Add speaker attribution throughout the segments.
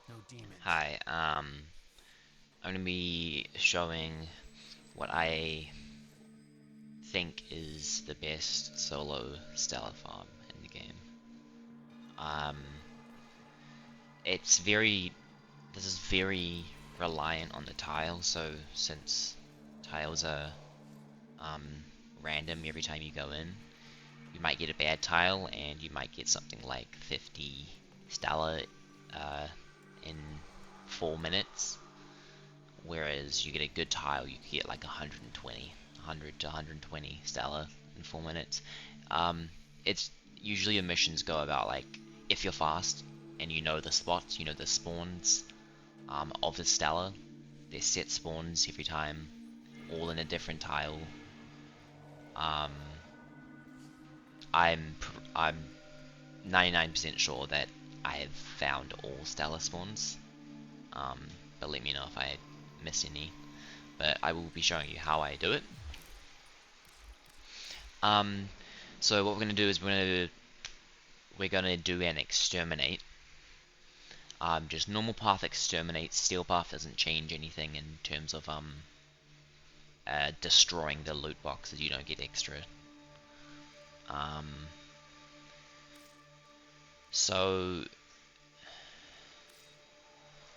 Speaker 1: No demons.
Speaker 2: Hi, I'm gonna be showing what I think is the best solo Stela farm in the game. Um, it's very, this is very reliant on the tile, so since tiles are um, random every time you go in, you might get a bad tile and you might get something like 50 Stela uh, in 4 minutes. Whereas you get a good tile, you could get like 120, 100 to 120 Stela in 4 minutes. It's usually your missions go about like if you're fast and you know the spots, you know the spawns of the Stela. They're set spawns every time, all in a different tile. Um, I'm 99% sure that I have found all Stela spawns. Um, but let me know if I miss any. But I will be showing you how I do it. Um, so what we're gonna do is we're gonna do an exterminate. Just normal path exterminate. Steel path doesn't change anything in terms of destroying the loot boxes. You don't get extra. Um, so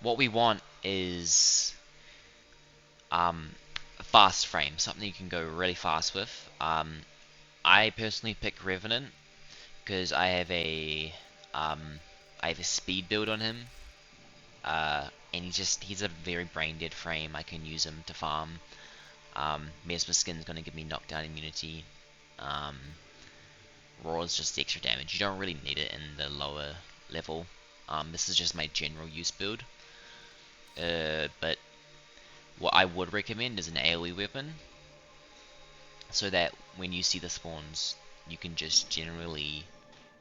Speaker 2: what we want is a fast frame, something you can go really fast with. I personally pick Revenant because um, I have a speed build on him. And he's a very brain dead frame. I can use him to farm. Mesmer Skin's gonna give me knockdown immunity. Um, Raw is just extra damage. You don't really need it in the lower level. This is just my general use build. But what I would recommend is an AoE weapon, so that when you see the spawns, you can just generally,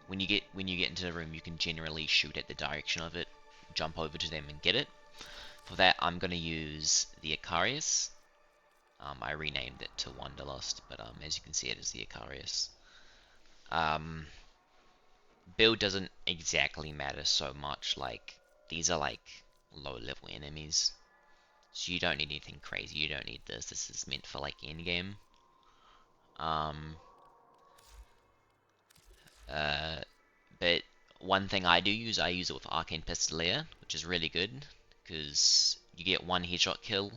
Speaker 2: when you get into the room, you can generally shoot at the direction of it, jump over to them and get it. For that, I'm gonna use the Icarius. I renamed it to Wanderlust, but as you can see, it is the Icarius. Um, Build doesn't exactly matter so much. Like these are like low-level enemies, so you don't need anything crazy. You don't need this. This is meant for like endgame. Um, uh, but one thing I use it with Arcane Pistoleer, which is really good because you get one headshot kill,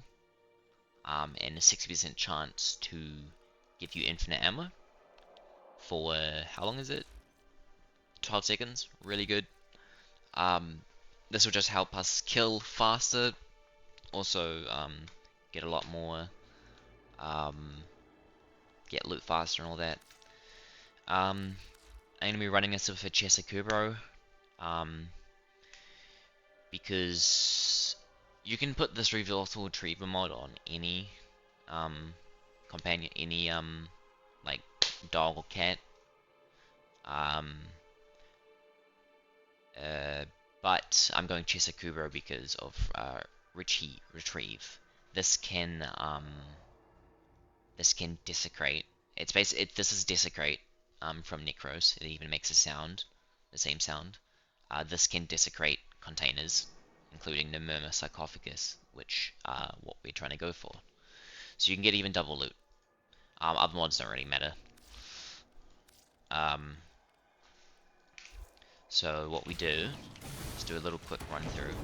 Speaker 2: and a 60% chance to give you infinite ammo for how long is it? 12 seconds. Really good. Um, this will just help us kill faster. Also, get a lot more, um, get loot faster and all that. I'm gonna be running this with a Chesakubro, um, because you can put this Reversal Retriever mod on any, um, companion, any, like, dog or cat. Um, uh, but I'm going Chesakubro because of, Retrieve. This can, um, this can desecrate. This is desecrate from Necros. It even makes a sound, the same sound. This can desecrate containers, including the Murmur sarcophagus, which are what we're trying to go for. So you can get even double loot. Other mods don't really matter. Um, so what we do is do a little quick run through.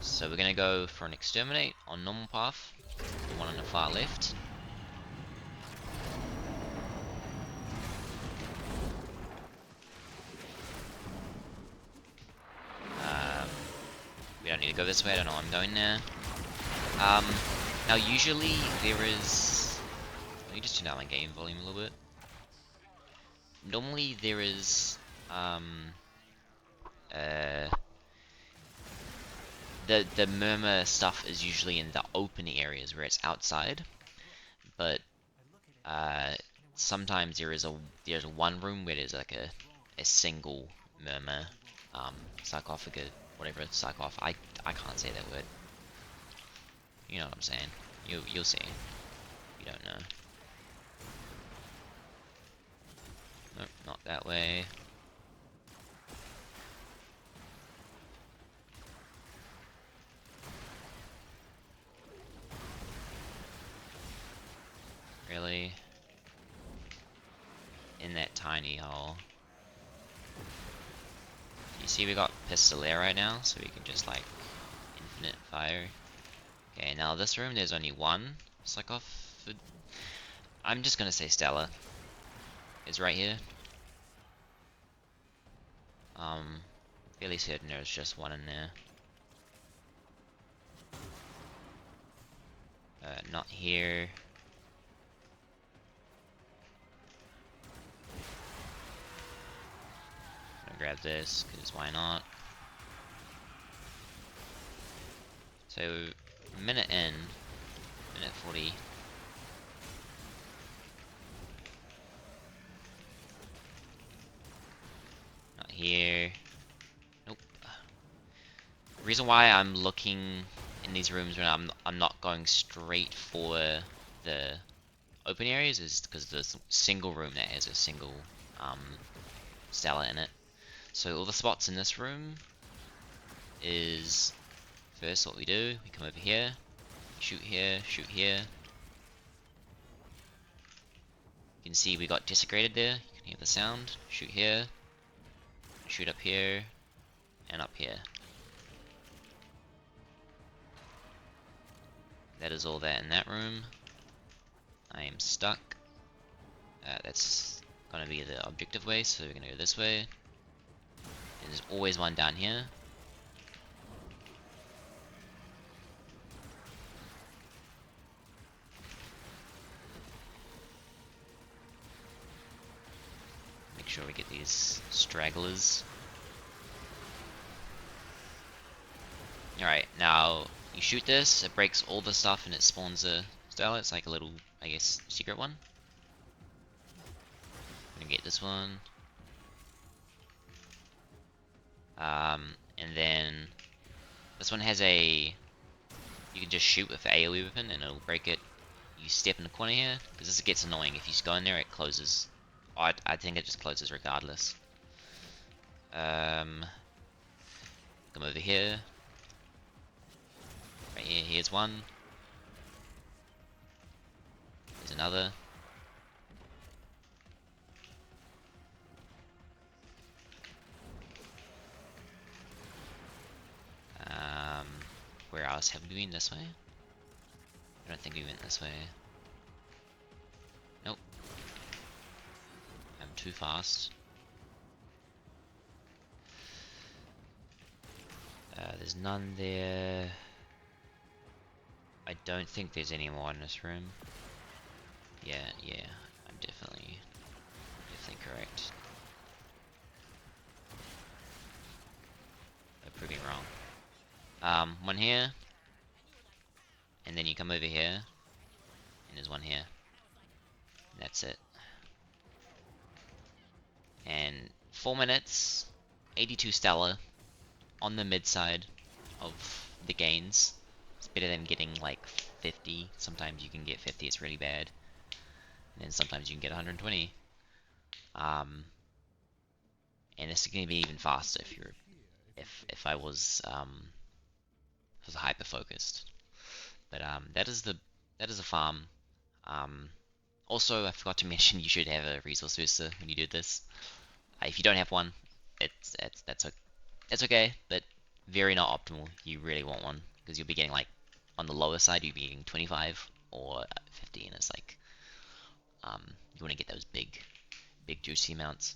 Speaker 2: So we're gonna go for an exterminate on normal path, the one on the far left. Um, we don't need to go this way. I don't know why I'm going there. Um, Now usually there is. Let me just turn down my game volume a little bit. Normally there is um uh the murmur stuff is usually in the open areas where it's outside, but uh sometimes there's one room where there's like a single murmur sarcophagus, whatever it's I can't say that word. You know what I'm saying? You'll see. You don't know. Nope, not that way. see we got Stela right now, so we can just like infinite fire. Okay, now this room there's only one psychoff. I'm just gonna say Stela is right here. Fairly certain there's just one in there. Not here. I'm gonna grab this, cause why not? So, minute in, minute 40. Not here. Nope. The reason why I'm looking in these rooms when I'm not going straight for the open areas is because there's a single room that has a single Stela in it. So all the spots in this room is first what we do, we come over here, shoot here, shoot here. You can see we got desecrated there, you can hear the sound, shoot here, shoot up here, and up here. That is all that in that room. I am stuck. That's gonna be the objective way, so we're gonna go this way. And there's always one down here. Make sure we get these stragglers. Alright, now you shoot this, it breaks all the stuff and it spawns a Stela. It's like a little, I guess, secret one. I'm gonna get this one. And then this one has a, you can just shoot with the AoE weapon and it'll break it. You step in the corner here, because this gets annoying. If you go in there, it closes. Oh, I think it just closes regardless. Come over here. Right here, here's one. Here's another. Where else have we been? This way? I don't think we went this way. Nope. I'm too fast. There's none there. I don't think there's any more in this room. Yeah, I'm definitely correct. I prove me wrong. One here, and then you come over here, and there's one here. And that's it. And 4 minutes, 82 Stela on the mid side of the gains. It's better than getting like 50. Sometimes you can get 50, it's really bad. And then sometimes you can get 120. And this is going to be even faster if you're, if I was hyper focused. But that is the farm. Also, I forgot to mention you should have a resource booster when you do this. If you don't have one, that's okay, but very not optimal. You really want one because you'll be getting like on the lower side, you'll be getting 25 or 50, and it's like you want to get those big juicy amounts.